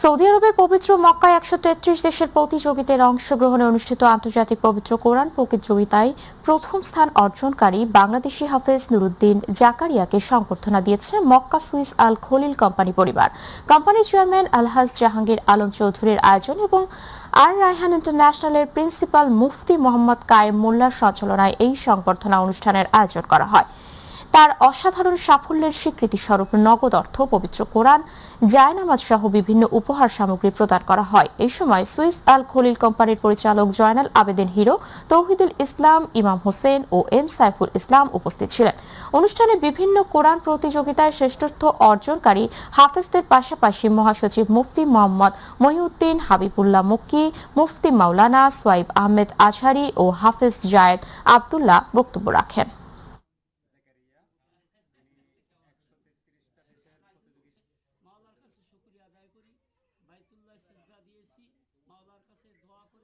Saudi আরবের পবিত্র মক্কায় ১৩৩ দেশের প্রতিযোগিতায় অংশগ্রহণে অনুষ্ঠিত আন্তর্জাতিক পবিত্র কোরআন প্রতিযোগিতায় প্রথম স্থান অর্জনকারী বাংলাদেশি হাফেজ নুরুদ্দিন জাকারিয়াকে সংবর্ধনা দিয়েছে মক্কা সুইস আল খলিল কোম্পানি পরিবার। কোম্পানির চেয়ারম্যান আলহাজ জাহাঙ্গীর আলম চৌধুরীর আয়োজন এবং আর রায়হান ইন্টারন্যাশনালের প্রিন্সিপাল মুফতি মোহাম্মদ কায়েম মোল্লার সঞ্চালনায় এই সংবর্ধনা অনুষ্ঠানের আয়োজন করা হয়। তার অসাধারণ সাফল্যের স্বীকৃতি স্বরূপ নগদ অর্থ, পবিত্র কোরআন, জায়নামাজ সহ বিভিন্ন উপহার সামগ্রী প্রদান করা হয়। এই সময় সুইস আল খলিল কোম্পানির পরিচালক জয়নাল আবেদিন হিরো, তৌহিদুল ইসলাম, ইমাম হোসেন ও এম সাইফুল ইসলাম উপস্থিত ছিলেন। অনুষ্ঠানে বিভিন্ন কোরআন প্রতিযোগিতায় শ্রেষ্ঠত্ব অর্জনকারী হাফেজদের পাশাপাশি মহাসচিব মুফতি মোহাম্মদ মহিউদ্দিন হাবিবুল্লাহ মক্কি, মুফতি মাওলানা সোয়াইব আহমেদ আজহারি ও হাফেজ জায়েদ আব্দুল্লাহ বক্তব্য রাখেন। মাওলার কাছে শুকরিয়া আদায় করি, বাইতুল্লাহ সিজদা দিয়েছি, মাওলার কাছে দোয়া করি।